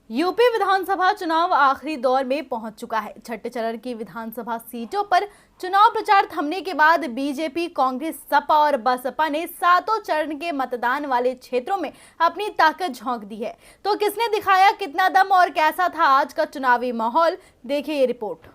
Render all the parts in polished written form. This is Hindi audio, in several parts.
यूपी विधानसभा चुनाव आखिरी दौर में पहुंच चुका है। छठे चरण की विधानसभा सीटों पर चुनाव प्रचार थमने के बाद बीजेपी, कांग्रेस, सपा और बसपा ने सातों चरण के मतदान वाले क्षेत्रों में अपनी ताकत झोंक दी है। तो किसने दिखाया कितना दम और कैसा था आज का चुनावी माहौल, देखिए ये रिपोर्ट।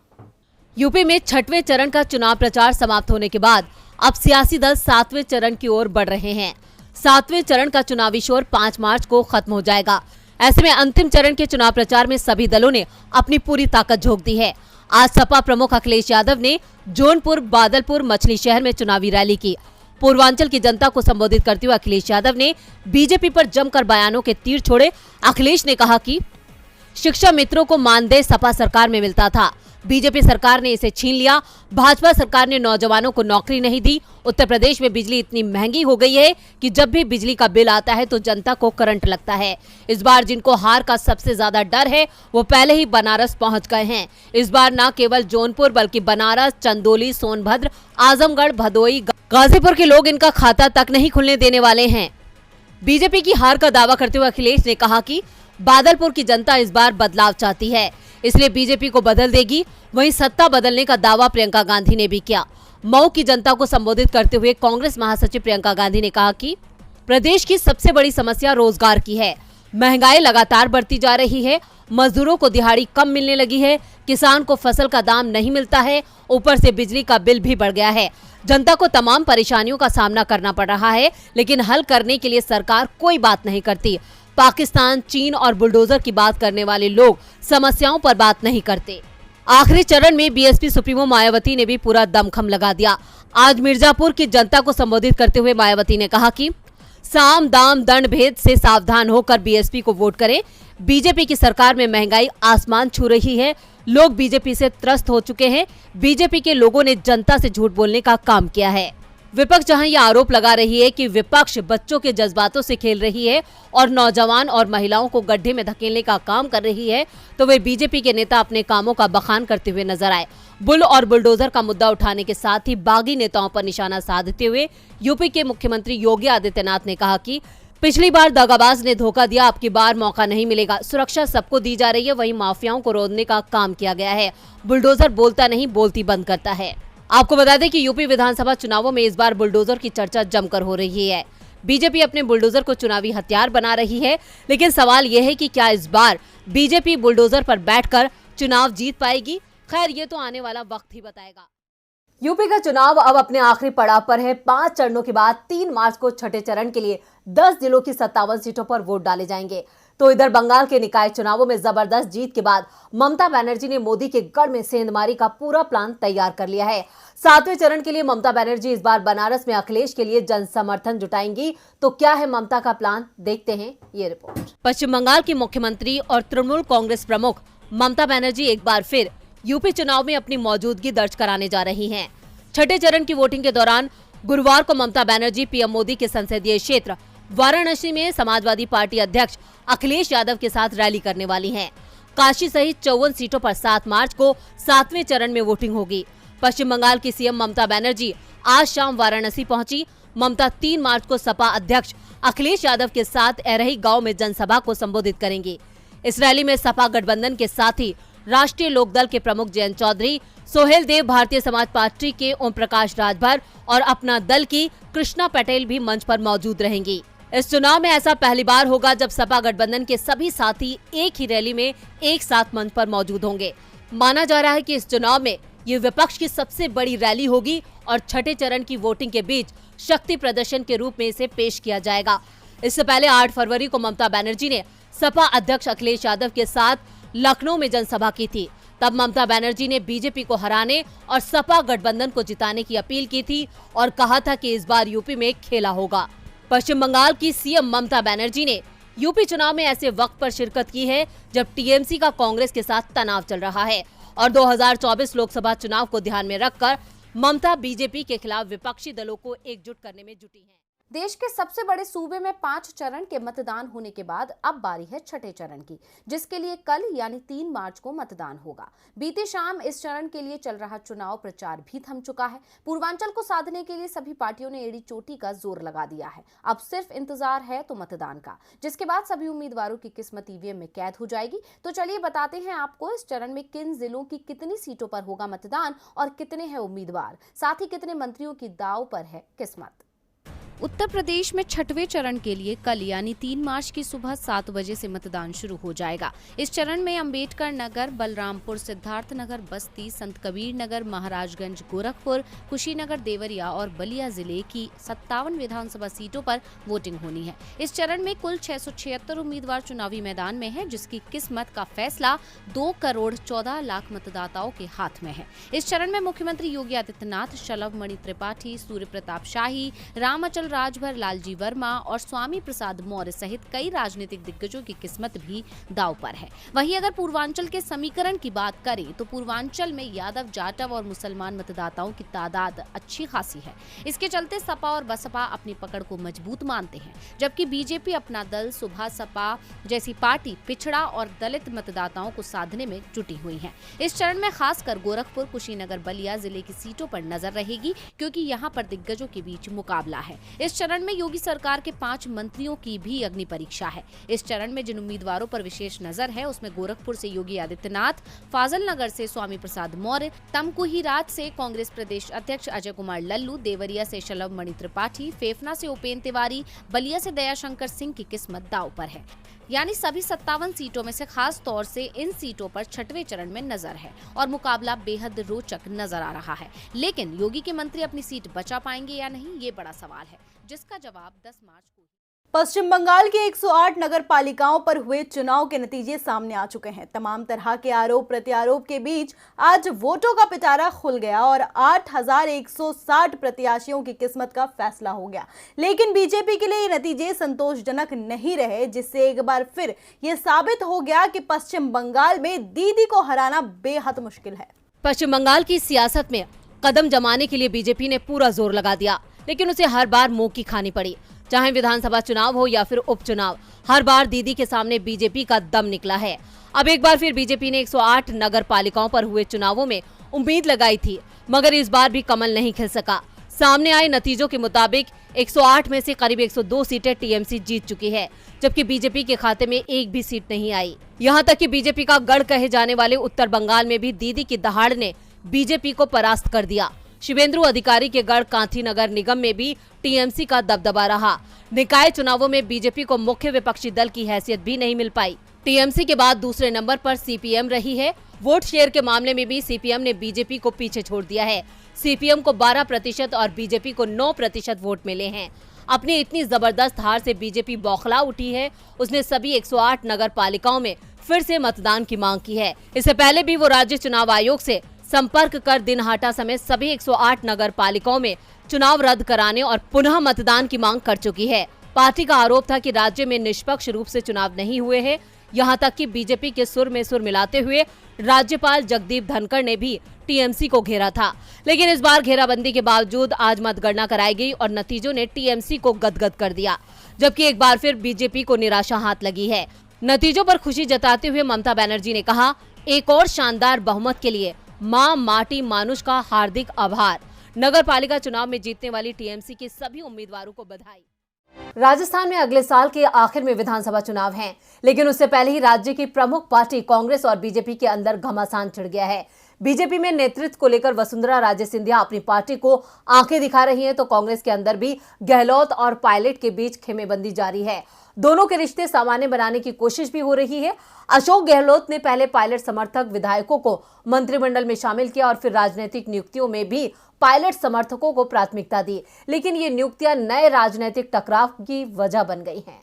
यूपी में छठवें चरण का चुनाव प्रचार समाप्त होने के बाद अब सियासी दल सातवें चरण की ओर बढ़ रहे हैं। सातवें चरण का चुनावी शोर 5 मार्च को खत्म हो जाएगा। ऐसे में अंतिम चरण के चुनाव प्रचार में सभी दलों ने अपनी पूरी ताकत झोंक दी है। आज सपा प्रमुख अखिलेश यादव ने जौनपुर, बादलपुर, मछली शहर में चुनावी रैली की। पूर्वांचल की जनता को संबोधित करते हुए अखिलेश यादव ने बीजेपी पर जमकर बयानों के तीर छोड़े। अखिलेश ने कहा कि शिक्षा मित्रों को मानदेय सपा सरकार में मिलता था, बीजेपी सरकार ने इसे छीन लिया। भाजपा सरकार ने नौजवानों को नौकरी नहीं दी। उत्तर प्रदेश में बिजली इतनी महंगी हो गई है कि जब भी बिजली का बिल आता है तो जनता को करंट लगता है। इस बार जिनको हार का सबसे ज्यादा डर है वो पहले ही बनारस पहुंच गए हैं। इस बार न केवल जौनपुर बल्कि बनारस, चंदौली, सोनभद्र, आजमगढ़, भदोई, गाजीपुर के लोग इनका खाता तक नहीं खुलने देने वाले हैं। बीजेपी की हार का दावा करते हुए अखिलेश ने कहा कि बादलपुर की जनता इस बार बदलाव चाहती है, इसलिए बीजेपी को बदल देगी। वहीं सत्ता बदलने का दावा प्रियंका गांधी ने भी किया। मऊ की जनता को संबोधित करते हुए कांग्रेस महासचिव प्रियंका गांधी ने कहा कि प्रदेश की सबसे बड़ी समस्या रोजगार की है। महंगाई लगातार बढ़ती जा रही है, मजदूरों को दिहाड़ी कम मिलने लगी है, किसान को फसल का दाम नहीं मिलता है, ऊपर से बिजली का बिल भी बढ़ गया है। जनता को तमाम परेशानियों का सामना करना पड़ रहा है, लेकिन हल करने के लिए सरकार कोई बात नहीं करती। पाकिस्तान, चीन और बुलडोजर की बात करने वाले लोग समस्याओं पर बात नहीं करते। आखिरी चरण में बीएसपी सुप्रीमो मायावती ने भी पूरा दमखम लगा दिया। आज मिर्जापुर की जनता को संबोधित करते हुए मायावती ने कहा कि साम दाम दंड भेद से सावधान होकर बीएसपी को वोट करें। बीजेपी की सरकार में महंगाई आसमान छू रही है, लोग बीजेपी से त्रस्त हो चुके हैं। बीजेपी के लोगों ने जनता से झूठ बोलने का काम किया है। विपक्ष जहां ये आरोप लगा रही है कि विपक्ष बच्चों के जज्बातों से खेल रही है और नौजवान और महिलाओं को गड्ढे में धकेलने का काम कर रही है, तो वे बीजेपी के नेता अपने कामों का बखान करते हुए नजर आए। बुल और बुलडोजर का मुद्दा उठाने के साथ ही बागी नेताओं पर निशाना साधते हुए यूपी के मुख्यमंत्री योगी आदित्यनाथ ने कहा कि पिछली बार दगाबाज ने धोखा दिया, अब की बार मौका नहीं मिलेगा। सुरक्षा सबको दी जा रही है, वहीं माफियाओं को रोकने का काम किया गया है। बुलडोजर बोलता नहीं, बोलती बंद करता है। आपको बता दें कि यूपी विधानसभा चुनावों में इस बार बुलडोजर की चर्चा जमकर हो रही है। बीजेपी अपने बुलडोजर को चुनावी हथियार बना रही है, लेकिन सवाल यह है कि क्या इस बार बीजेपी बुलडोजर पर बैठकर चुनाव जीत पाएगी? खैर, ये तो आने वाला वक्त ही बताएगा। यूपी का चुनाव अब अपने आखिरी पड़ाव पर है। 5 चरणों के बाद 3 मार्च को छठे चरण के लिए 10 जिलों की 57 सीटों पर वोट डाले जाएंगे। तो इधर बंगाल के निकाय चुनावों में जबरदस्त जीत के बाद ममता बनर्जी ने मोदी के गढ़ में सेंधमारी का पूरा प्लान तैयार कर लिया है। 7वें चरण के लिए ममता बनर्जी इस बार बनारस में अखिलेश के लिए जन समर्थन जुटाएंगी। तो क्या है ममता का प्लान, देखते हैं ये रिपोर्ट। पश्चिम बंगाल की मुख्यमंत्री और तृणमूल कांग्रेस प्रमुख ममता बनर्जी एक बार फिर यूपी चुनाव में अपनी मौजूदगी दर्ज कराने जा रही हैं। छठे चरण की वोटिंग के दौरान गुरुवार को ममता बनर्जी पीएम मोदी के संसदीय क्षेत्र वाराणसी में समाजवादी पार्टी अध्यक्ष अखिलेश यादव के साथ रैली करने वाली हैं। काशी सहित 54 सीटों पर 7 मार्च को 7वें चरण में वोटिंग होगी। पश्चिम बंगाल की सीएम ममता बनर्जी आज शाम वाराणसी पहुंची। ममता 3 मार्च को सपा अध्यक्ष अखिलेश यादव के साथ एरही गांव में जनसभा को संबोधित करेंगी। इस रैली में सपा गठबंधन के साथ ही राष्ट्रीय लोकदल के प्रमुख जयंत चौधरी, सोहेल देव, भारतीय समाज पार्टी के ओम प्रकाश राजभर और अपना दल की कृष्णा पटेल भी मंच पर मौजूद रहेंगी। इस चुनाव में ऐसा पहली बार होगा जब सपा गठबंधन के सभी साथी एक ही रैली में एक साथ मंच पर मौजूद होंगे। माना जा रहा है कि इस चुनाव में ये विपक्ष की सबसे बड़ी रैली होगी और छठे चरण की वोटिंग के बीच शक्ति प्रदर्शन के रूप में इसे पेश किया जाएगा। इससे पहले 8 फरवरी को ममता बनर्जी ने सपा अध्यक्ष अखिलेश यादव के साथ लखनऊ में जनसभा की थी। तब ममता बनर्जी ने बीजेपी को हराने और सपा गठबंधन को जिताने की अपील की थी और कहा था कि इस बार यूपी में खेला होगा। पश्चिम बंगाल की सीएम ममता बनर्जी ने यूपी चुनाव में ऐसे वक्त पर शिरकत की है जब टीएमसी का कांग्रेस के साथ तनाव चल रहा है और 2024 लोकसभा चुनाव को ध्यान में रखकर ममता बीजेपी के खिलाफ विपक्षी दलों को एकजुट करने में जुटी हैं। देश के सबसे बड़े सूबे में 5 चरण के मतदान होने के बाद अब बारी है छठे चरण की, जिसके लिए कल यानी 3 मार्च को मतदान होगा। बीती शाम इस चरण के लिए चल रहा चुनाव प्रचार भी थम चुका है। पूर्वांचल को साधने के लिए सभी पार्टियों ने एड़ी चोटी का जोर लगा दिया है। अब सिर्फ इंतजार है तो मतदान का, जिसके बाद सभी उम्मीदवारों की किस्मत ईवीएम में कैद हो जाएगी। तो चलिए बताते हैं आपको इस चरण में किन जिलों की कितनी सीटों पर होगा मतदान और कितने हैं उम्मीदवार, साथ ही कितने मंत्रियों की दांव पर है किस्मत। उत्तर प्रदेश में छठवें चरण के लिए कल यानी 3 मार्च की सुबह 7 बजे से मतदान शुरू हो जाएगा। इस चरण में अंबेडकर नगर, बलरामपुर, सिद्धार्थ नगर, बस्ती, संत कबीर नगर, महाराजगंज, गोरखपुर, कुशीनगर, देवरिया और बलिया जिले की 57 विधानसभा सीटों पर वोटिंग होनी है। इस चरण में कुल 676 उम्मीदवार चुनावी मैदान में है, जिसकी किस्मत का फैसला 2 करोड़ 14 लाख मतदाताओं के हाथ में है। इस चरण में मुख्यमंत्री योगी आदित्यनाथ, शलभ मणि त्रिपाठी, सूर्य प्रताप शाही, रामअचल राजभर, लालजी वर्मा और स्वामी प्रसाद मौर्य सहित कई राजनीतिक दिग्गजों की किस्मत भी दांव पर है। वहीं अगर पूर्वांचल के समीकरण की बात करें तो पूर्वांचल में यादव, जाटव और मुसलमान मतदाताओं की तादाद अच्छी खासी है। इसके चलते सपा और बसपा अपनी पकड़ को मजबूत मानते हैं, जबकि बीजेपी अपना दल, सुभा सपा जैसी पार्टी पिछड़ा और दलित मतदाताओं को साधने में जुटी हुई है। इस चरण में खासकर गोरखपुर, कुशीनगर, बलिया जिले की सीटों पर नजर रहेगी, क्योंकि यहाँ पर दिग्गजों के बीच मुकाबला है। इस चरण में योगी सरकार के 5 मंत्रियों की भी अग्नि परीक्षा है। इस चरण में जिन उम्मीदवारों पर विशेष नजर है उसमें गोरखपुर से योगी आदित्यनाथ, फाजल नगर से स्वामी प्रसाद मौर्य, तमकुहीराज से कांग्रेस प्रदेश अध्यक्ष अजय कुमार लल्लू, देवरिया से शलभ मणि त्रिपाठी, फेफना से उपेंद्र तिवारी, बलिया से दयाशंकर सिंह की किस्मत दांव पर है। यानी सभी 57 सीटों में से खास तौर से इन सीटों पर छठवें चरण में नजर है और मुकाबला बेहद रोचक नजर आ रहा है। लेकिन योगी के मंत्री अपनी सीट बचा पाएंगे या नहीं, ये बड़ा सवाल है, जिसका जवाब 10 मार्च को। पश्चिम बंगाल के 108 नगर पालिकाओं पर हुए चुनाव के नतीजे सामने आ चुके हैं। तमाम तरह के आरोप प्रत्यारोप के बीच आज वोटों का पिटारा खुल गया और 8,160 प्रत्याशियों की किस्मत का फैसला हो गया। लेकिन बीजेपी के लिए ये नतीजे संतोषजनक नहीं रहे, जिससे एक बार फिर ये साबित हो गया कि पश्चिम बंगाल में दीदी को हराना बेहद मुश्किल है। पश्चिम बंगाल की सियासत में कदम जमाने के लिए बीजेपी ने पूरा जोर लगा दिया, लेकिन उसे हर बार मुंह की खानी पड़ी। चाहे विधानसभा चुनाव हो या फिर उपचुनाव, हर बार दीदी के सामने बीजेपी का दम निकला है। अब एक बार फिर बीजेपी ने 108 नगर पालिकाओं पर हुए चुनावों में उम्मीद लगाई थी, मगर इस बार भी कमल नहीं खिल सका। सामने आए नतीजों के मुताबिक 108 में से करीब 102 सीटें टीएमसी जीत चुकी है, जबकि बीजेपी के खाते में एक भी सीट नहीं आई। यहाँ तक कि बीजेपी का गढ़ कहे जाने वाले उत्तर बंगाल में भी दीदी की दहाड़ ने बीजेपी को परास्त कर दिया। शिवेंद्र अधिकारी के गढ़ कांथी नगर निगम में भी टीएमसी का दबदबा रहा। निकाय चुनावों में बीजेपी को मुख्य विपक्षी दल की हैसियत भी नहीं मिल पाई। टीएमसी के बाद दूसरे नंबर पर सीपीएम रही है। वोट शेयर के मामले में भी सीपीएम ने बीजेपी को पीछे छोड़ दिया है। सीपीएम को 12% और बीजेपी को 9% वोट मिले हैं। अपनी इतनी जबरदस्त हार से बीजेपी बौखला उठी है। उसने सभी 108 नगर पालिकाओं में फिर से मतदान की मांग की है। इससे पहले भी वो राज्य चुनाव आयोग से संपर्क कर दिनहाटा समेत सभी 108 नगर पालिकाओं में चुनाव रद्द कराने और पुनः मतदान की मांग कर चुकी है। पार्टी का आरोप था कि राज्य में निष्पक्ष रूप से चुनाव नहीं हुए हैं। यहाँ तक कि बीजेपी के सुर में सुर मिलाते हुए राज्यपाल जगदीप धनखड़ ने भी टीएमसी को घेरा था। लेकिन इस बार घेराबंदी के बावजूद आज मतगणना कराई गई और नतीजों ने टीएमसी को गदगद कर दिया, जबकि एक बार फिर बीजेपी को निराशा हाथ लगी है। नतीजों पर खुशी जताते हुए ममता बनर्जी ने कहा, एक और शानदार बहुमत के लिए मां माटी मानुष का हार्दिक आभार। नगर पालिका चुनाव में जीतने वाली टीएमसी के सभी उम्मीदवारों को बधाई। राजस्थान में अगले साल के आखिर में विधानसभा चुनाव हैं, लेकिन उससे पहले ही राज्य की प्रमुख पार्टी कांग्रेस और बीजेपी के अंदर घमासान छिड़ गया है। बीजेपी में नेतृत्व को लेकर वसुंधरा राजे सिंधिया अपनी पार्टी को आंखें दिखा रही हैं, तो कांग्रेस के अंदर भी गहलोत और पायलट के बीच खेमेबंदी जारी है। दोनों के रिश्ते सामान्य बनाने की कोशिश भी हो रही है। अशोक गहलोत ने पहले पायलट समर्थक विधायकों को मंत्रिमंडल में शामिल किया और फिर राजनीतिक नियुक्तियों में भी पायलट समर्थकों को प्राथमिकता दी, लेकिन ये नियुक्तियां नए राजनीतिक टकराव की वजह बन गई हैं।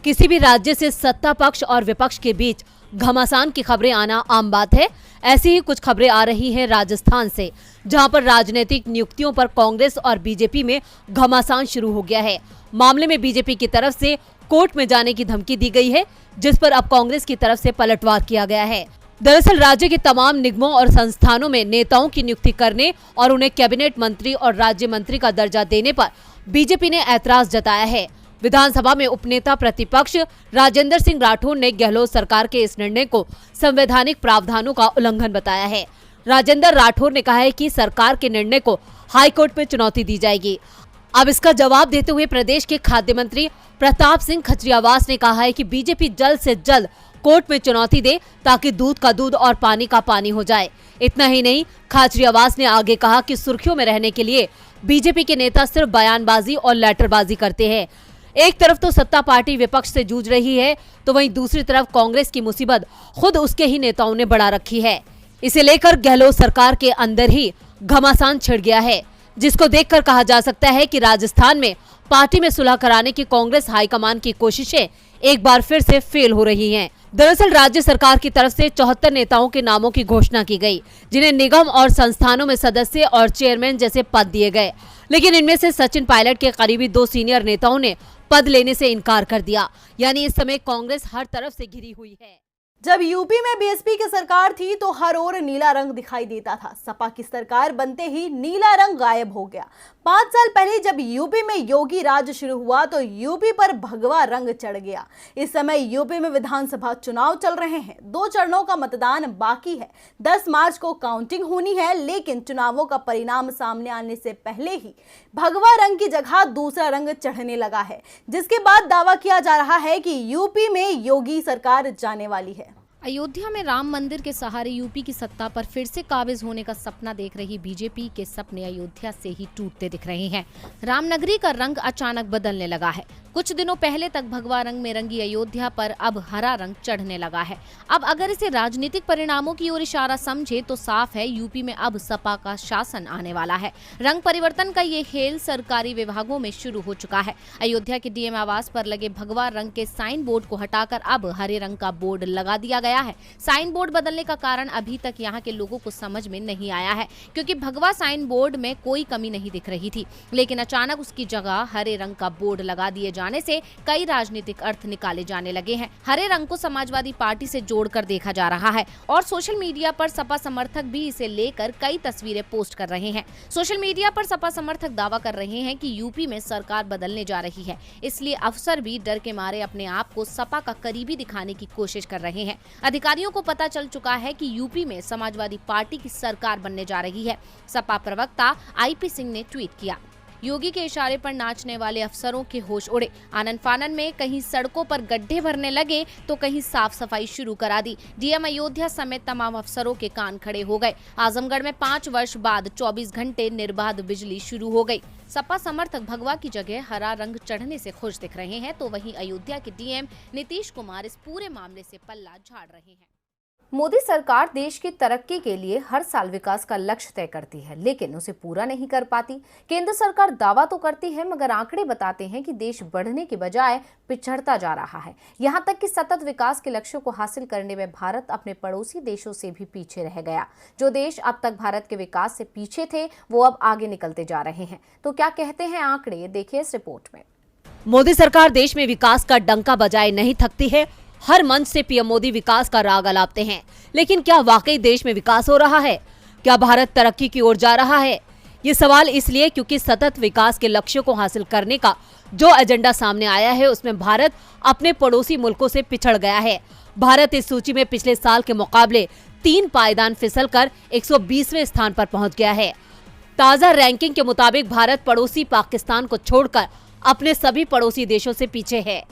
किसी भी राज्य से सत्ता पक्ष और विपक्ष के बीच घमासान की खबरें आना आम बात है। ऐसी ही कुछ खबरें आ रही हैं राजस्थान से, जहां पर राजनीतिक नियुक्तियों पर कांग्रेस और बीजेपी में घमासान शुरू हो गया है। मामले में बीजेपी की तरफ से कोर्ट में जाने की धमकी दी गई है, जिस पर अब कांग्रेस की तरफ से पलटवार किया गया है। दरअसल राज्य के तमाम निगमों और संस्थानों में नेताओं की नियुक्ति करने और उन्हें कैबिनेट मंत्री और राज्य मंत्री का दर्जा देने पर बीजेपी ने ऐतराज जताया है। विधानसभा में उपनेता प्रतिपक्ष राजेंद्र सिंह राठौर ने गहलोत सरकार के इस निर्णय को संवैधानिक प्रावधानों का उल्लंघन बताया है। राजेंद्र राठौर ने कहा है कि सरकार के निर्णय को हाईकोर्ट में चुनौती दी जाएगी। अब इसका जवाब देते हुए प्रदेश के खाद्य मंत्री प्रताप सिंह खजरियावास ने कहा है कि बीजेपी जल्द से जल्द कोर्ट में चुनौती दे ताकि दूध का दूध और पानी का पानी हो जाए। इतना ही नहीं, खजरियावास ने आगे कहा कि सुर्खियों में रहने के लिए बीजेपी के नेता सिर्फ बयानबाजी और लैटरबाजी करते हैं। एक तरफ तो सत्ता पार्टी विपक्ष से जूझ रही है, तो वहीं दूसरी तरफ कांग्रेस की मुसीबत खुद उसके ही नेताओं ने बढ़ा रखी है। इसे लेकर गहलोत सरकार के अंदर ही घमासान छिड़ गया है, जिसको देखकर कहा जा सकता है कि राजस्थान में पार्टी में सुलह कराने की कांग्रेस हाईकमान की कोशिशें एक बार फिर से फेल हो रही हैं। दरअसल राज्य सरकार की तरफ से 74 नेताओं के नामों की घोषणा की गई, जिन्हें निगम और संस्थानों में सदस्य और चेयरमैन जैसे पद दिए गए, लेकिन इनमें से सचिन पायलट के करीबी 2 सीनियर नेताओं ने पद लेने से इनकार कर दिया। यानी इस समय कांग्रेस हर तरफ से घिरी हुई है। जब यूपी में बीएसपी की सरकार थी तो हर ओर नीला रंग दिखाई देता था। सपा की सरकार बनते ही नीला रंग गायब हो गया। 5 साल पहले जब यूपी में योगी राज शुरू हुआ तो यूपी पर भगवा रंग चढ़ गया। इस समय यूपी में विधानसभा चुनाव चल रहे हैं। 2 चरणों का मतदान बाकी है। 10 मार्च को काउंटिंग होनी है, लेकिन चुनावों का परिणाम सामने आने से पहले ही भगवा रंग की जगह दूसरा रंग चढ़ने लगा है, जिसके बाद दावा किया जा रहा है कि यूपी में योगी सरकार जाने वाली है। अयोध्या में राम मंदिर के सहारे यूपी की सत्ता पर फिर से काबिज होने का सपना देख रही बीजेपी के सपने अयोध्या से ही टूटते दिख रहे हैं। रामनगरी का रंग अचानक बदलने लगा है। कुछ दिनों पहले तक भगवा रंग में रंगी अयोध्या पर अब हरा रंग चढ़ने लगा है। अब अगर इसे राजनीतिक परिणामों की ओर इशारा समझे तो साफ है यूपी में अब सपा का शासन आने वाला है। रंग परिवर्तन का ये खेल सरकारी विभागों में शुरू हो चुका है। अयोध्या के डीएम आवास पर लगे भगवा रंग के साइन बोर्ड को हटाकर अब हरे रंग का बोर्ड लगा दिया गया है। साइन बोर्ड बदलने का कारण अभी तक यहाँ के लोगों को समझ में नहीं आया है, क्योंकि भगवा साइन बोर्ड में कोई कमी नहीं दिख रही थी, लेकिन अचानक उसकी जगह हरे रंग का बोर्ड लगा दिए जाने से कई राजनीतिक अर्थ निकाले जाने लगे हैं। हरे रंग को समाजवादी पार्टी से जोड़कर देखा जा रहा है और सोशल मीडिया पर सपा समर्थक भी इसे लेकर कई तस्वीरें पोस्ट कर रहे हैं। सोशल मीडिया पर सपा समर्थक दावा कर रहे हैं कि यूपी में सरकार बदलने जा रही है, इसलिए अफसर भी डर के मारे अपने आप को सपा का करीबी दिखाने की कोशिश कर रहे हैं। अधिकारियों को पता चल चुका है कि यूपी में समाजवादी पार्टी की सरकार बनने जा रही है। सपा प्रवक्ता आईपी सिंह ने ट्वीट किया, योगी के इशारे पर नाचने वाले अफसरों के होश उड़े। आनन फानन में कहीं सड़कों पर गड्ढे भरने लगे तो कहीं साफ सफाई शुरू करा दी। डीएम अयोध्या समेत तमाम अफसरों के कान खड़े हो गए। आजमगढ़ में 5 वर्ष बाद 24 घंटे निर्बाध बिजली शुरू हो गई। सपा समर्थक भगवा की जगह हरा रंग चढ़ने से खुश दिख रहे हैं, तो वहीं अयोध्या के डीएम नीतीश कुमार इस पूरे मामले से पल्ला झाड़ रहे हैं। मोदी सरकार देश की तरक्की के लिए हर साल विकास का लक्ष्य तय करती है, लेकिन उसे पूरा नहीं कर पाती। केंद्र सरकार दावा तो करती है, मगर आंकड़े बताते हैं कि देश बढ़ने के बजाय पिछड़ता जा रहा है। यहां तक कि सतत विकास के लक्ष्यों को हासिल करने में भारत अपने पड़ोसी देशों से भी पीछे रह गया। जो देश अब तक भारत के विकास से पीछे थे, वो अब आगे निकलते जा रहे हैं। तो क्या कहते हैं आंकड़े, देखिए इस रिपोर्ट में। मोदी सरकार देश में विकास का डंका बजाए नहीं थकती है। हर मंच से पीएम मोदी विकास का राग अलापते हैं, लेकिन क्या वाकई देश में विकास हो रहा है? क्या भारत तरक्की की ओर जा रहा है? ये सवाल इसलिए क्योंकि सतत विकास के लक्ष्यों को हासिल करने का जो एजेंडा सामने आया है, उसमें भारत अपने पड़ोसी मुल्कों से पिछड़ गया है। भारत इस सूची में पिछले साल के मुकाबले 3 पायदान फिसलकर 120वें स्थान पर पहुंच गया है। ताजा रैंकिंग के मुताबिक भारत पड़ोसी पाकिस्तान को छोड़कर अपने सभी पड़ोसी देशों से पीछे है।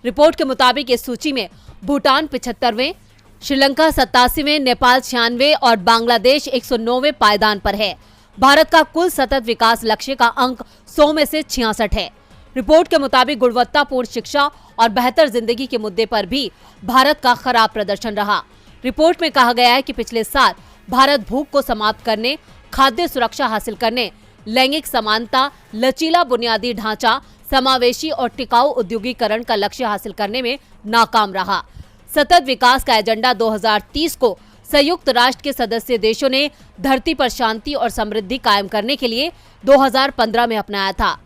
रिपोर्ट के मुताबिक इस सूची में भूटान 75वें, श्रीलंका 87वें, नेपाल 96वें और बांग्लादेश 109वें पायदान पर है। भारत का कुल सतत विकास लक्ष्य का अंक 100 में से 66 है। रिपोर्ट के मुताबिक गुणवत्तापूर्ण शिक्षा और बेहतर जिंदगी के मुद्दे पर भी भारत का खराब प्रदर्शन रहा। रिपोर्ट में कहा गया है कि पिछले साल भारत भूख को समाप्त करने, खाद्य सुरक्षा हासिल करने, लैंगिक समानता, लचीला बुनियादी ढांचा, समावेशी और टिकाऊ औद्योगिकरण का लक्ष्य हासिल करने में नाकाम रहा। सतत विकास का एजेंडा 2030 को संयुक्त राष्ट्र के सदस्य देशों ने धरती पर शांति और समृद्धि कायम करने के लिए 2015 में अपनाया था।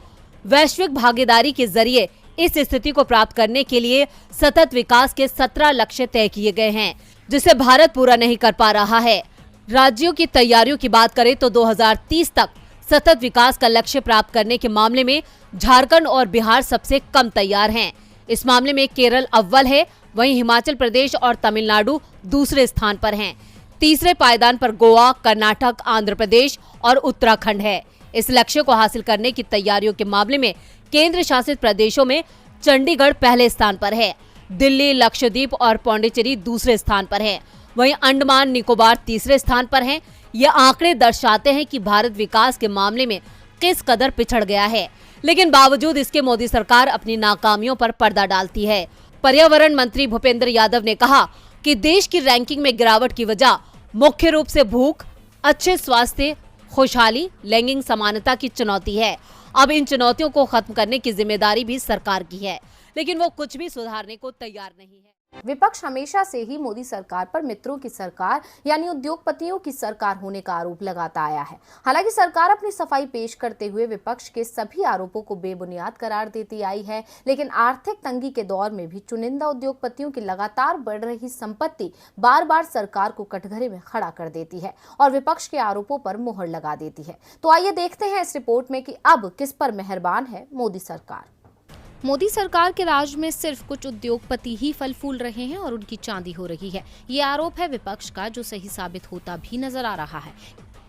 वैश्विक भागीदारी के जरिए इस स्थिति को प्राप्त करने के लिए सतत विकास के 17 लक्ष्य तय किए गए हैं, जिसे भारत पूरा नहीं कर पा रहा है। राज्यों की तैयारियों की बात करें तो 2030 तक सतत विकास का लक्ष्य प्राप्त करने के मामले में झारखंड और बिहार सबसे कम तैयार हैं। इस मामले में केरल अव्वल है, वहीं हिमाचल प्रदेश और तमिलनाडु दूसरे स्थान पर हैं। तीसरे पायदान पर गोवा, कर्नाटक, आंध्र प्रदेश और उत्तराखंड है। इस लक्ष्य को हासिल करने की तैयारियों के मामले में केंद्र शासित प्रदेशों में चंडीगढ़ पहले स्थान पर है, दिल्ली, लक्षद्वीप और पौंडीचेरी दूसरे स्थान पर है, वहीं अंडमान निकोबार तीसरे स्थान पर हैं। ये आंकड़े दर्शाते हैं कि भारत विकास के मामले में किस कदर पिछड़ गया है, लेकिन बावजूद इसके मोदी सरकार अपनी नाकामियों पर पर्दा डालती है। पर्यावरण मंत्री भूपेंद्र यादव ने कहा कि देश की रैंकिंग में गिरावट की वजह मुख्य रूप से भूख, अच्छे स्वास्थ्य, खुशहाली, लैंगिक समानता की चुनौती है। अब इन चुनौतियों को खत्म करने की जिम्मेदारी भी सरकार की है, लेकिन वो कुछ भी सुधारने को तैयार नहीं है। विपक्ष हमेशा से ही मोदी सरकार पर मित्रों की सरकार यानी उद्योगपतियों की सरकार होने का आरोप लगाता आया है। हालांकि सरकार अपनी सफाई पेश करते हुए विपक्ष के सभी आरोपों को बेबुनियाद करार देती आई है, लेकिन आर्थिक तंगी के दौर में भी चुनिंदा उद्योगपतियों की लगातार बढ़ रही संपत्ति बार बार सरकार को कटघरे में खड़ा कर देती है और विपक्ष के आरोपों पर मुहर लगा देती है। तो आइए देखते हैं इस रिपोर्ट में कि अब किस पर मेहरबान है मोदी सरकार। मोदी सरकार के राज में सिर्फ कुछ उद्योगपति ही फल फूल रहे हैं और उनकी चांदी हो रही है। ये आरोप है विपक्ष का, जो सही साबित होता भी नजर आ रहा है,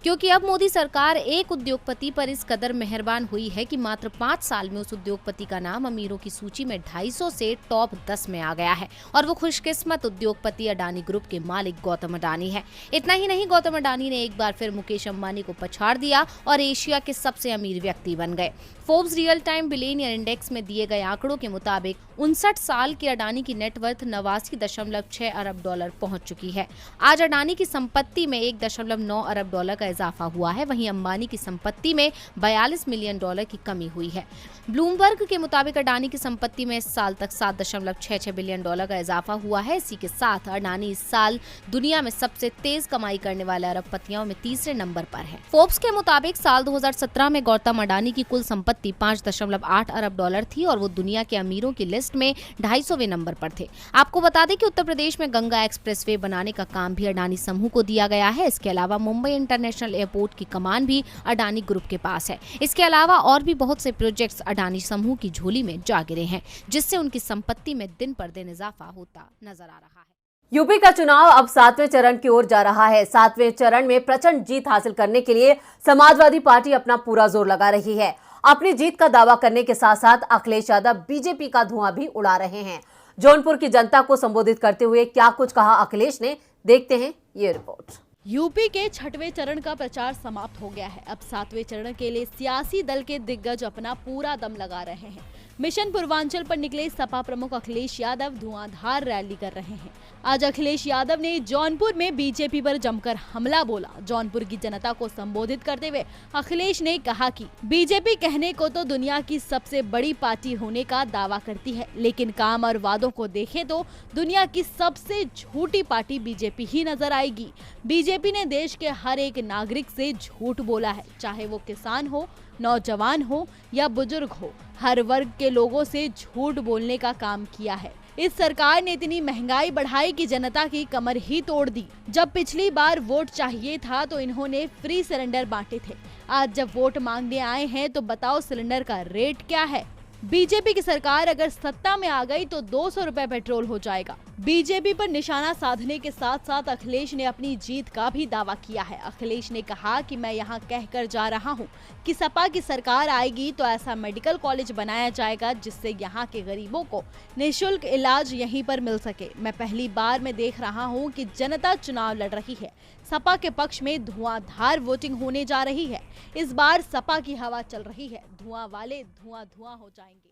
क्योंकि अब मोदी सरकार एक उद्योगपति पर इस कदर मेहरबान हुई है कि मात्र 5 साल में उस उद्योगपति का नाम अमीरों की सूची में 250 से टॉप 10 में आ गया है और वो खुशकिस्मत उद्योगपति अडानी ग्रुप के मालिक गौतम अडानी है। इतना ही नहीं, गौतम अडानी ने एक बार फिर मुकेश अंबानी को पछाड़ दिया और एशिया के सबसे अमीर व्यक्ति बन गए। Forbes real time billionaire index में दिए गए आंकड़ों के मुताबिक 59 साल के अडानी की नेटवर्थ 89.6 अरब डॉलर पहुंच चुकी है। आज अडानी की संपत्ति में 1.9 अरब डॉलर का इजाफा हुआ है, वहीं अंबानी की संपत्ति में 42 मिलियन डॉलर की कमी हुई है। ब्लूमबर्ग के मुताबिक अडानी की संपत्ति में इस साल तक 7.66 बिलियन डॉलर का इजाफा हुआ है। इसी के साथ अडानी इस साल दुनिया में सबसे तेज कमाई करने वाले अरबपतियों में तीसरे नंबर पर है। फोर्ब्स के मुताबिक साल 2017 में गौतम अडानी की कुल संपत्ति 5.8 अरब डॉलर थी और वो दुनिया के अमीरों की लिस्ट में 250वें नंबर पर थे। आपको बता दें कि उत्तर प्रदेश में गंगा एक्सप्रेसवे बनाने का काम भी अडानी समूह को दिया गया है। इसके अलावा मुंबई इंटरनेशनल एयरपोर्ट की कमान भी अडानी ग्रुप के पास है। इसके अलावा और भी बहुत से प्रोजेक्ट्स अडानी समूह की झोली में जा गिरे हैं, जिससे उनकी संपत्ति में दिन पर दिन इजाफा होता नजर आ रहा है। यूपी का चुनाव अब 7वें चरण की ओर जा रहा है। 7वें चरण में प्रचंड जीत हासिल करने के लिए समाजवादी पार्टी अपना पूरा जोर लगा रही है। अपनी जीत का दावा करने के साथ साथ अखिलेश यादव बीजेपी का धुआं भी उड़ा रहे हैं। जौनपुर की जनता को संबोधित करते हुए क्या कुछ कहा अखिलेश ने, देखते हैं ये रिपोर्ट। यूपी के 6वें चरण का प्रचार समाप्त हो गया है। अब 7वें चरण के लिए सियासी दल के दिग्गज अपना पूरा दम लगा रहे हैं। मिशन पूर्वांचल पर निकले सपा प्रमुख अखिलेश यादव धुआंधार रैली कर रहे हैं। आज अखिलेश यादव ने जौनपुर में बीजेपी पर जमकर हमला बोला। जौनपुर की जनता को संबोधित करते हुए अखिलेश ने कहा कि बीजेपी कहने को तो दुनिया की सबसे बड़ी पार्टी होने का दावा करती है, लेकिन काम और वादों को देखें तो दुनिया की सबसे झूठी पार्टी बीजेपी ही नजर आएगी। बीजेपी ने देश के हर एक नागरिक से झूठ बोला है, चाहे वो किसान हो, नौजवान हो या बुजुर्ग हो, हर वर्ग के लोगों से झूठ बोलने का काम किया है। इस सरकार ने इतनी महंगाई बढ़ाई कि जनता की कमर ही तोड़ दी। जब पिछली बार वोट चाहिए था तो इन्होंने फ्री सिलेंडर बांटे थे। आज जब वोट मांगने आए हैं तो बताओ सिलेंडर का रेट क्या है। बीजेपी की सरकार अगर सत्ता में आ गई तो 200 रुपए पेट्रोल हो जाएगा। बीजेपी पर निशाना साधने के साथ साथ अखिलेश ने अपनी जीत का भी दावा किया है। अखिलेश ने कहा कि मैं यहां कहकर जा रहा हूं कि सपा की सरकार आएगी तो ऐसा मेडिकल कॉलेज बनाया जाएगा जिससे यहां के गरीबों को निःशुल्क इलाज यहीं पर मिल सके। मैं पहली बार में देख रहा हूं कि जनता चुनाव लड़ रही है। सपा के पक्ष में धुआंधार वोटिंग होने जा रही है। इस बार सपा की हवा चल रही है। धुआं वाले धुआं धुआं हो जाएंगे।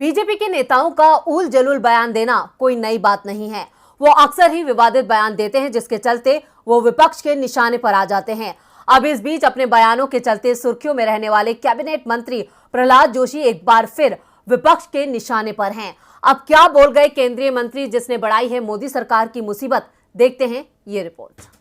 बीजेपी के नेताओं का उल जलूल बयान देना कोई नई बात नहीं है। वो अक्सर ही विवादित बयान देते हैं, जिसके चलते वो विपक्ष के निशाने पर आ जाते हैं। अब इस बीच अपने बयानों के चलते सुर्खियों में रहने वाले कैबिनेट मंत्री प्रहलाद जोशी एक बार फिर विपक्ष के निशाने पर हैं। अब क्या बोल गए केंद्रीय मंत्री जिसने बढ़ाई है मोदी सरकार की मुसीबत, देखते हैं ये रिपोर्ट।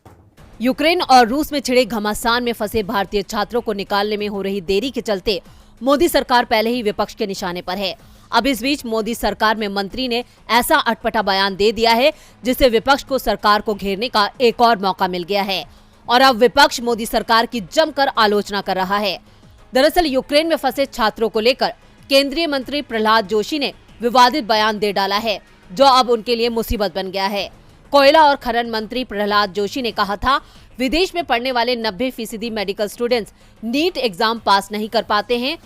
यूक्रेन और रूस में छिड़े घमासान में फंसे भारतीय छात्रों को निकालने में हो रही देरी के चलते मोदी सरकार पहले ही विपक्ष के निशाने पर है। अब इस बीच मोदी सरकार में मंत्री ने ऐसा अटपटा बयान दे दिया है जिससे विपक्ष को सरकार को घेरने का एक और मौका मिल गया है और अब विपक्ष मोदी सरकार की जमकर आलोचना कर रहा है। दरअसल यूक्रेन में फंसे छात्रों को लेकर केंद्रीय मंत्री प्रहलाद जोशी ने विवादित बयान दे डाला है, जो अब उनके लिए मुसीबत बन गया है। कोयला और खनन मंत्री प्रहलाद जोशी ने कहा था, विदेश में पढ़ने वाले 90% medical students NEET exam pass नहीं कर पाते हैं।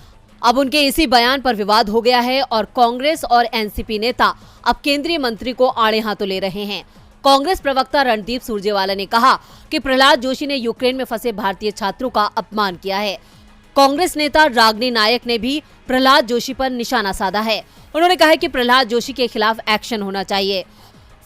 अब उनके इसी बयान पर विवाद हो गया है और कांग्रेस और एनसीपी नेता अब केंद्रीय मंत्री को आड़े हाथों ले रहे हैं। कांग्रेस प्रवक्ता रणदीप सुरजेवाला ने कहा कि प्रहलाद जोशी ने यूक्रेन में फंसे भारतीय छात्रों का अपमान किया है। कांग्रेस नेता रागिनी नायक ने भी प्रहलाद जोशी पर निशाना साधा है। उन्होंने कहा कि प्रहलाद जोशी के खिलाफ एक्शन होना चाहिए।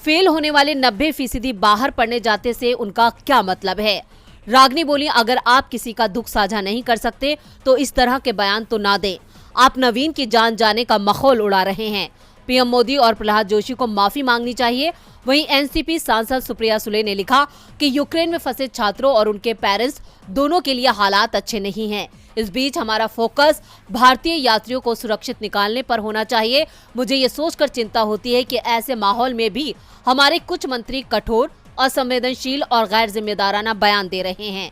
फेल होने वाले 90% बाहर पढ़ने जाते से उनका क्या मतलब है? रागिनी बोली, अगर आप किसी का दुख साझा नहीं कर सकते तो इस तरह के बयान तो ना दें। आप नवीन की जान जाने का मखौल उड़ा रहे हैं। पीएम मोदी और प्रहलाद जोशी को माफी मांगनी चाहिए। वहीं एनसीपी सांसद सुप्रिया सुले ने लिखा कि यूक्रेन में फंसे छात्रों और उनके पेरेंट्स दोनों के लिए हालात अच्छे नहीं हैं। इस बीच हमारा फोकस भारतीय यात्रियों को सुरक्षित निकालने पर होना चाहिए। मुझे ये सोचकर चिंता होती है कि ऐसे माहौल में भी हमारे कुछ मंत्री कठोर, असंवेदनशील और गैर जिम्मेदाराना बयान दे रहे हैं।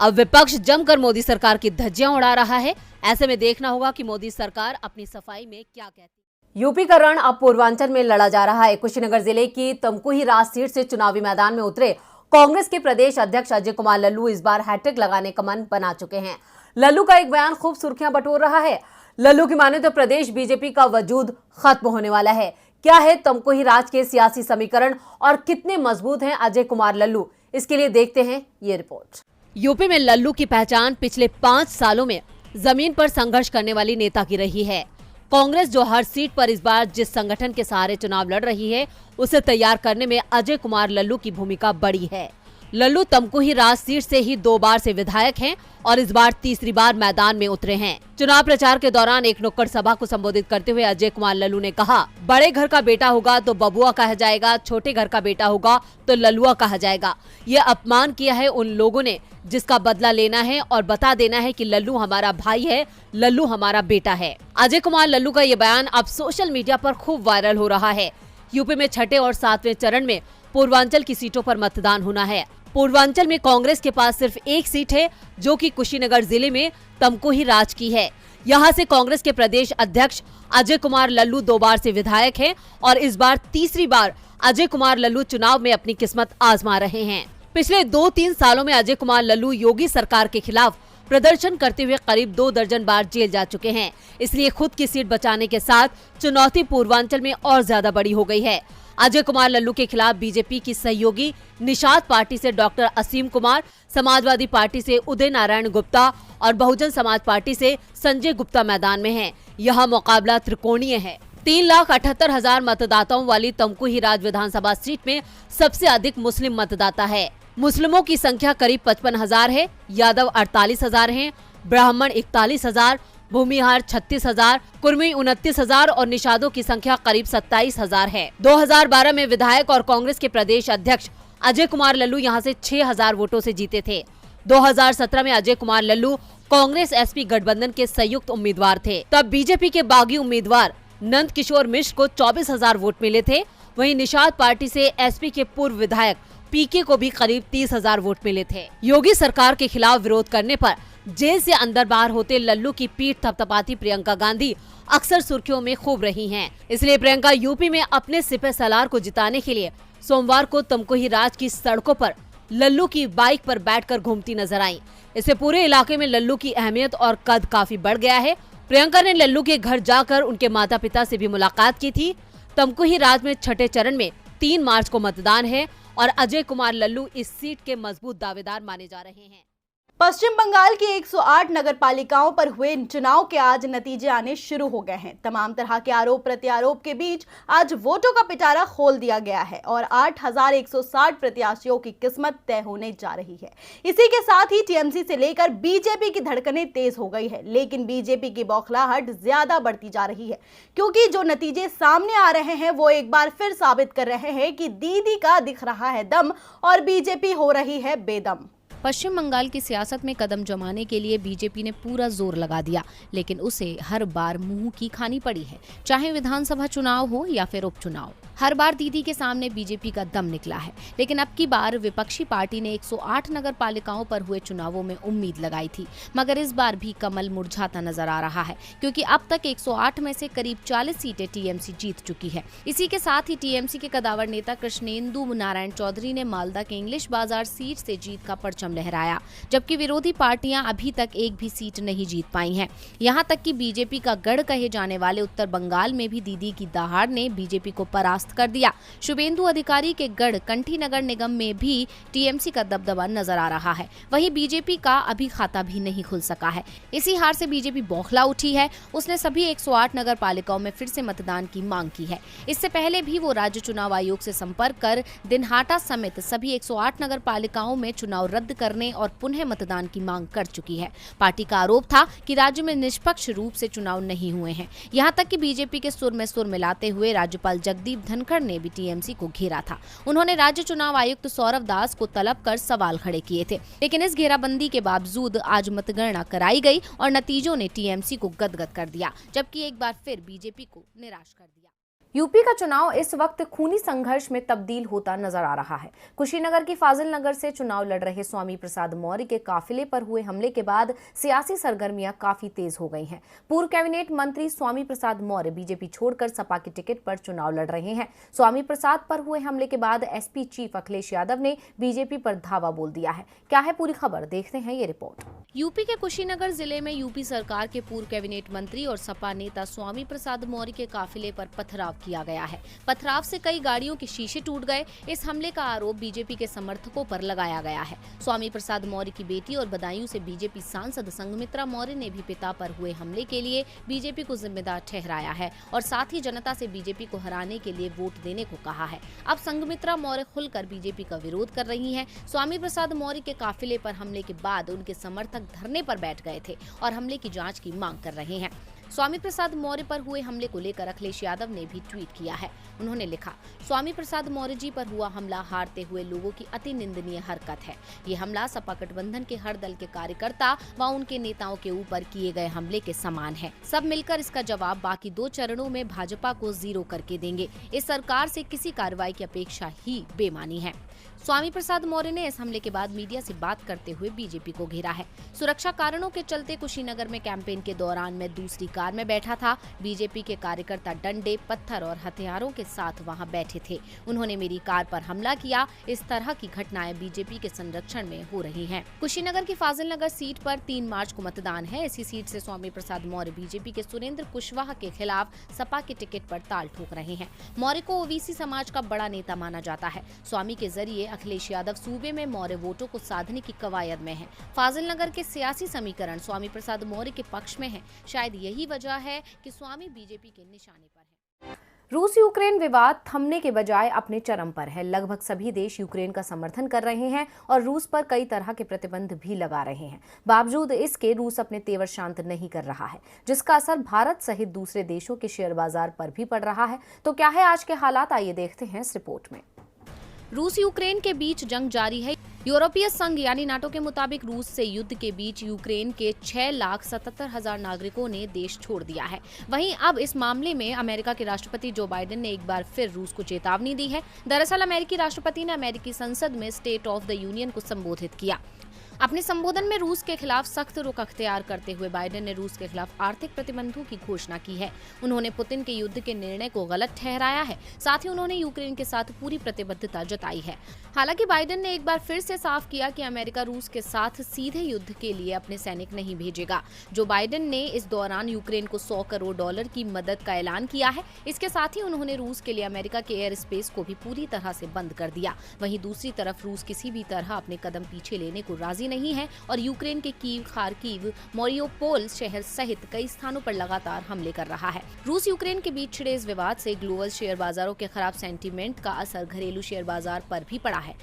अब विपक्ष जमकर मोदी सरकार की धज्जियां उड़ा रहा है। ऐसे में देखना होगा कि मोदी सरकार अपनी सफाई में क्या कहती है। यूपी का रण अब पूर्वांचल में लड़ा जा रहा है। कुशीनगर जिले की तमकुही राज सीट से चुनावी मैदान में उतरे कांग्रेस के प्रदेश अध्यक्ष अजय कुमार लल्लू इस बार हैट्रिक लगाने का मन बना चुके हैं। लल्लू का एक बयान खूब सुर्खियां बटोर रहा है। लल्लू की माने तो प्रदेश बीजेपी का वजूद खत्म होने वाला है। क्या है तमकुही राज के सियासी समीकरण और कितने मजबूत हैं अजय कुमार लल्लू, इसके लिए देखते हैं ये रिपोर्ट। यूपी में लल्लू की पहचान पिछले 5 सालों में जमीन पर संघर्ष करने वाली नेता की रही है। कांग्रेस जो हर सीट पर इस बार जिस संगठन के सहारे चुनाव लड़ रही है, उसे तैयार करने में अजय कुमार लल्लू की भूमिका बड़ी है। लल्लू तमकुही राज सीट से ही 2 बार से विधायक हैं और इस बार तीसरी बार मैदान में उतरे हैं। चुनाव प्रचार के दौरान एक नुक्कड़ सभा को संबोधित करते हुए अजय कुमार लल्लू ने कहा, बड़े घर का बेटा होगा तो बबुआ कहा जाएगा, छोटे घर का बेटा होगा तो लल्लुआ कहा जाएगा। ये अपमान किया है उन लोगों ने जिसका बदला लेना है और बता देना है कि लल्लू हमारा भाई है, लल्लू हमारा बेटा है। अजय कुमार लल्लू का ये बयान अब सोशल मीडिया पर खूब वायरल हो रहा है। यूपी में 6ठे और 7वें चरण में पूर्वांचल की सीटों पर मतदान होना है। पूर्वांचल में कांग्रेस के पास सिर्फ एक सीट है, जो कि कुशीनगर जिले में तमकुही राज की है। यहां से कांग्रेस के प्रदेश अध्यक्ष अजय कुमार लल्लू 2 बार से विधायक हैं और इस बार तीसरी बार अजय कुमार लल्लू चुनाव में अपनी किस्मत आजमा रहे हैं। पिछले 2-3 सालों में अजय कुमार लल्लू योगी सरकार के खिलाफ प्रदर्शन करते हुए करीब 2 दर्जन बार जेल जा चुके हैं। इसलिए खुद की सीट बचाने के साथ चुनौती पूर्वांचल में और ज्यादा बड़ी हो गई है। अजय कुमार लल्लू के खिलाफ बीजेपी की सहयोगी निषाद पार्टी से डॉक्टर असीम कुमार, समाजवादी पार्टी से उदय नारायण गुप्ता और बहुजन समाज पार्टी से संजय गुप्ता मैदान में हैं। यह मुकाबला त्रिकोणीय है। 3,78,000 मतदाताओं वाली तमकुही राज विधानसभा सीट में सबसे अधिक मुस्लिम मतदाता है। मुस्लिमों की संख्या करीब 55,000 है, यादव 48,000 हैं, ब्राह्मण 41,000, भूमिहार 36,000, कुर्मी 29,000 और निषादों की संख्या करीब 27,000 है। 2012 में विधायक और कांग्रेस के प्रदेश अध्यक्ष अजय कुमार लल्लू यहां से 6,000 वोटों से जीते थे। 2017 में अजय कुमार लल्लू कांग्रेस एसपी गठबंधन के संयुक्त उम्मीदवार थे। तब बीजेपी के बागी उम्मीदवार नंद किशोर मिश्र को 24,000 वोट मिले थे। वहीं निषाद पार्टी से एसपी के पूर्व विधायक पीके को भी करीब 30,000 वोट मिले थे। योगी सरकार के खिलाफ विरोध करने पर जेल से अंदर बाहर होते लल्लू की पीठ थपथपाती प्रियंका गांधी अक्सर सुर्खियों में खूब रही हैं। इसलिए प्रियंका यूपी में अपने सिपह सलार को जिताने के लिए सोमवार को तमकुही राज की सड़कों पर लल्लू की बाइक पर बैठकर घूमती नजर आई। इससे पूरे इलाके में लल्लू की अहमियत और कद काफी बढ़ गया है। प्रियंका ने लल्लू के घर जाकर उनके माता पिता से भी मुलाकात की थी। तमकुही राज में 6ठे चरण में 3 मार्च को मतदान है और अजय कुमार लल्लू इस सीट के मजबूत दावेदार माने जा रहे हैं। पश्चिम बंगाल की 108 नगर पालिकाओं पर हुए चुनाव के आज नतीजे आने शुरू हो गए हैं। तमाम तरह के आरोप प्रत्यारोप के बीच आज वोटों का पिटारा खोल दिया गया है और 8,160 प्रत्याशियों की किस्मत तय होने जा रही है। इसी के साथ ही टीएमसी से लेकर बीजेपी की धड़कनें तेज हो गई है, लेकिन बीजेपी की बौखलाहट ज्यादा बढ़ती जा रही है, क्योंकि जो नतीजे सामने आ रहे हैं वो एक बार फिर साबित कर रहे हैं कि दीदी का दिख रहा है दम और बीजेपी हो रही है बेदम। पश्चिम बंगाल की सियासत में कदम जमाने के लिए बीजेपी ने पूरा जोर लगा दिया, लेकिन उसे हर बार मुंह की खानी पड़ी है, चाहे विधानसभा चुनाव हो या फिर उपचुनाव। हर बार दीदी के सामने बीजेपी का दम निकला है, लेकिन अब की बार विपक्षी पार्टी ने 108 नगर पालिकाओं पर हुए चुनावों में उम्मीद लगाई थी, मगर इस बार भी कमल मुरझाता नजर आ रहा है, क्योंकि अब तक 108 में से करीब 40 सीटें टीएमसी जीत चुकी है। इसी के साथ ही टीएमसी के कदावर नेता कृष्णेंदु नारायण चौधरी ने मालदा के इंग्लिश बाजार सीट से जीत का परचम लहराया, जबकि विरोधी पार्टियां अभी तक एक भी सीट नहीं जीत पाई हैं। यहाँ तक कि बीजेपी का गढ़ कहे जाने वाले उत्तर बंगाल में भी दीदी की दहाड़ ने बीजेपी को परास्त कर दिया। शुभेंदु अधिकारी के गढ़ कंठी नगर निगम में भी टीएमसी का दबदबा नजर आ रहा है। वहीं बीजेपी का अभी खाता भी नहीं खुल सका है। इसी हार से बीजेपी बौखला उठी है। उसने सभी 108 नगर पालिकाओं में फिर से मतदान की मांग की है। इससे पहले भी वो राज्य चुनाव आयोग से संपर्क कर दिनहाटा समेत सभी 108 नगर पालिकाओं में चुनाव रद्द करने और पुनः मतदान की मांग कर चुकी है। पार्टी का आरोप था कि राज्य में निष्पक्ष रूप से चुनाव नहीं हुए हैं। यहाँ तक कि बीजेपी के सुर में सुर मिलाते हुए राज्यपाल जगदीप धनखड़ ने भी टीएमसी को घेरा था। उन्होंने राज्य चुनाव आयुक्त सौरभ दास को तलब कर सवाल खड़े किए थे, लेकिन इस घेराबंदी के बावजूद आज मतगणना कराई गई और नतीजों ने टीएमसी को गदगद कर दिया, जबकि एक बार फिर बीजेपी को निराश कर दिया। यूपी का चुनाव इस वक्त खूनी संघर्ष में तब्दील होता नजर आ रहा है। कुशीनगर की फाजिल नगर से चुनाव लड़ रहे स्वामी प्रसाद मौर्य के काफिले पर हुए हमले के बाद सियासी सरगर्मियां काफी तेज हो गई हैं। पूर्व कैबिनेट मंत्री स्वामी प्रसाद मौर्य बीजेपी छोड़कर सपा के टिकट पर चुनाव लड़ रहे हैं। स्वामी प्रसाद पर हुए हमले के बाद एसपी चीफ अखिलेश यादव ने बीजेपी पर धावा बोल दिया है। क्या है पूरी खबर, देखते हैं ये रिपोर्ट। यूपी के कुशीनगर जिले में यूपी सरकार के पूर्व कैबिनेट मंत्री और सपा नेता स्वामी प्रसाद मौर्य के काफिले पर पथराव किया गया है। पथराव से कई गाड़ियों के शीशे टूट गए। इस हमले का आरोप बीजेपी के समर्थकों पर लगाया गया है। स्वामी प्रसाद मौर्य की बेटी और बदायूं से बीजेपी सांसद संघमित्रा मौर्य ने भी पिता पर हुए हमले के लिए बीजेपी को जिम्मेदार ठहराया है और साथ ही जनता से बीजेपी को हराने के लिए वोट देने को कहा है। अब संघमित्रा मौर्य खुलकर बीजेपी का विरोध कर रही हैं। स्वामी प्रसाद मौर्य के काफिले पर हमले के बाद उनके समर्थक धरने पर बैठ गए थे और हमले की जांच की मांग कर रहे हैं। स्वामी प्रसाद मौर्य पर हुए हमले को लेकर अखिलेश यादव ने भी ट्वीट किया है। उन्होंने लिखा, स्वामी प्रसाद मौर्य जी पर हुआ हमला हारते हुए लोगों की अति निंदनीय हरकत है। ये हमला सपा गठबंधन के हर दल के कार्यकर्ता व उनके नेताओं के ऊपर किए गए हमले के समान है। सब मिलकर इसका जवाब बाकी 2 चरणों में भाजपा को 0 करके देंगे। इस सरकार से किसी कार्रवाई की अपेक्षा ही बेमानी है। स्वामी प्रसाद मौर्य ने इस हमले के बाद मीडिया से बात करते हुए बीजेपी को घेरा है। सुरक्षा कारणों के चलते कुशीनगर में कैंपेन के दौरान मैं दूसरी कार में बैठा था। बीजेपी के कार्यकर्ता डंडे, पत्थर और हथियारों के साथ वहां बैठे थे। उन्होंने मेरी कार पर हमला किया। इस तरह की घटनाएं बीजेपी के संरक्षण में हो रही हैं। कुशीनगर की फाजिल नगर सीट पर 3 मार्च को मतदान है। इसी सीट से स्वामी प्रसाद मौर्य बीजेपी के सुरेंद्र कुशवाहा के खिलाफ सपा के टिकट पर ताल ठोक रहे हैं। मौर्य को ओबीसी समाज का बड़ा नेता माना जाता है। स्वामी के जरिए अखिलेश यादव सूबे में मौर्य वोटों को साधने की कवायद में है। फाजिल नगर के सियासी समीकरण स्वामी प्रसाद मौर्य के पक्ष में है। शायद यही वजह है कि स्वामी बीजेपी के निशाने पर है। रूस यूक्रेन विवाद थमने के बजाय अपने चरम पर है। लगभग सभी देश यूक्रेन का समर्थन कर रहे हैं और रूस पर कई तरह के प्रतिबंध भी लगा रहे हैं। बावजूद इसके रूस अपने तेवर शांत नहीं कर रहा है, जिसका असर भारत सहित दूसरे देशों के शेयर बाजार पर भी पड़ रहा है। तो क्या है आज के हालात, आइए देखते हैं इस रिपोर्ट में। रूस यूक्रेन के बीच जंग जारी है। यूरोपीय संघ यानी नाटो के मुताबिक रूस से युद्ध के बीच यूक्रेन के 6,77,000 नागरिकों ने देश छोड़ दिया है। वहीं अब इस मामले में अमेरिका के राष्ट्रपति जो बाइडेन ने एक बार फिर रूस को चेतावनी दी है। दरअसल अमेरिकी राष्ट्रपति ने अमेरिकी संसद में स्टेट ऑफ द यूनियन को संबोधित किया। अपने संबोधन में रूस के खिलाफ सख्त रुख अख्तियार करते हुए बाइडेन ने रूस के खिलाफ आर्थिक प्रतिबंधों की घोषणा की है। उन्होंने पुतिन के युद्ध के निर्णय को गलत ठहराया है। साथ ही उन्होंने यूक्रेन के साथ पूरी प्रतिबद्धता जताई है। हालांकि बाइडेन ने एक बार फिर से साफ किया कि अमेरिका रूस के साथ सीधे युद्ध के लिए अपने सैनिक नहीं भेजेगा। जो बाइडेन ने इस दौरान यूक्रेन को $100 करोड़ की मदद का ऐलान किया है। इसके साथ ही उन्होंने रूस के लिए अमेरिका के एयर स्पेस को भी पूरी तरह से बंद कर दिया। वहीं दूसरी तरफ रूस किसी भी तरह अपने कदम पीछे लेने को राजी नहीं है और यूक्रेन के कीव, खार्किव, मोरियोपोल शहर सहित कई स्थानों पर लगातार हमले कर रहा है। रूस यूक्रेन के बीच छिड़े इस विवाद से ग्लोबल शेयर बाजारों के खराब सेंटीमेंट का असर घरेलू शेयर बाजार पर भी पड़ा है।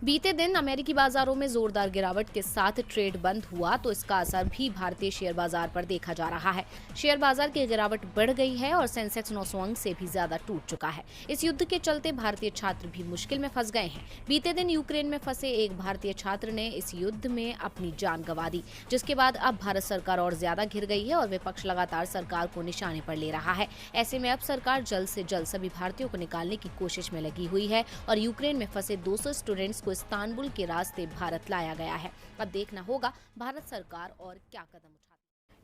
बीते दिन अमेरिकी बाजारों में जोरदार गिरावट के साथ ट्रेड बंद हुआ तो इसका असर भी भारतीय शेयर बाजार पर देखा जा रहा है। शेयर बाजार की गिरावट बढ़ गई है और सेंसेक्स 900 अंक से भी ज्यादा टूट चुका है। इस युद्ध के चलते भारतीय छात्र भी मुश्किल में फंस गए हैं। बीते दिन यूक्रेन में फंसे एक भारतीय छात्र ने इस युद्ध में अपनी जान गंवा दी, जिसके बाद अब भारत सरकार और ज्यादा घिर गई है और विपक्ष लगातार सरकार को निशाने पर ले रहा है। ऐसे में अब सरकार जल्द से जल्द सभी भारतीयों को निकालने की कोशिश में लगी हुई है और यूक्रेन में फंसे 200 स्टूडेंट्स को इस्तांबुल के रास्ते भारत लाया गया है। अब देखना होगा भारत सरकार और क्या कदम उठाती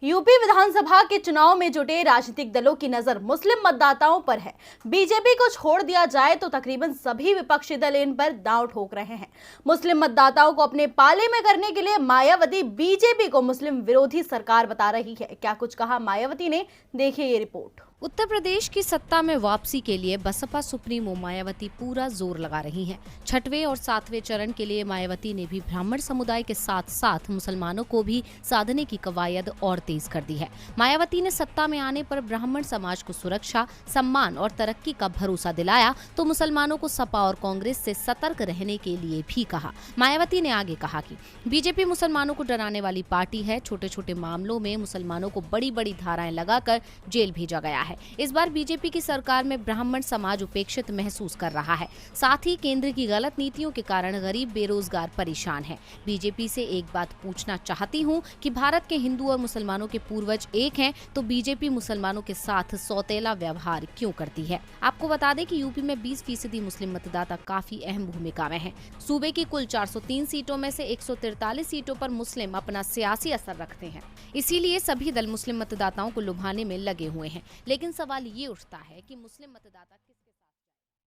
है। यूपी विधानसभा के चुनाव में जुटे राजनीतिक दलों की नजर मुस्लिम मतदाताओं पर है। बीजेपी को छोड़ दिया जाए तो तकरीबन सभी विपक्षी दल इन पर दांव ठोक रहे हैं। मुस्लिम मतदाताओं को अपने पाले में करने के लिए मायावती बीजेपी को मुस्लिम विरोधी सरकार बता रही है। क्या कुछ कहा मायावती ने, देखिए ये रिपोर्ट। उत्तर प्रदेश की सत्ता में वापसी के लिए बसपा सुप्रीमो मायावती पूरा जोर लगा रही हैं। 6वें और 7वें चरण के लिए मायावती ने भी ब्राह्मण समुदाय के साथ साथ मुसलमानों को भी साधने की कवायद और तेज कर दी है। मायावती ने सत्ता में आने पर ब्राह्मण समाज को सुरक्षा, सम्मान और तरक्की का भरोसा दिलाया तो मुसलमानों को सपा और कांग्रेस से सतर्क रहने के लिए भी कहा। मायावती ने आगे कहा कि बीजेपी मुसलमानों को डराने वाली पार्टी है। छोटे छोटे मामलों में मुसलमानों को बड़ी बड़ी धाराएं लगाकर जेल भेजा गया है। इस बार बीजेपी की सरकार में ब्राह्मण समाज उपेक्षित महसूस कर रहा है। साथ ही केंद्र की गलत नीतियों के कारण गरीब बेरोजगार परेशान है। बीजेपी से एक बात पूछना चाहती हूं कि भारत के हिंदू और मुसलमानों के पूर्वज एक हैं, तो बीजेपी मुसलमानों के साथ सौतेला व्यवहार क्यों करती है। आपको बता दें कि यूपी में 20% मुस्लिम मतदाता काफी अहम भूमिका में हैं। सूबे की कुल 403 सीटों में से 143 सीटों पर मुस्लिम अपना सियासी असर रखते हैं। इसीलिए सभी दल मुस्लिम मतदाताओं को लुभाने में लगे हुए हैं। लेकिन सवाल ये उठता है कि मुस्लिम मतदाता किस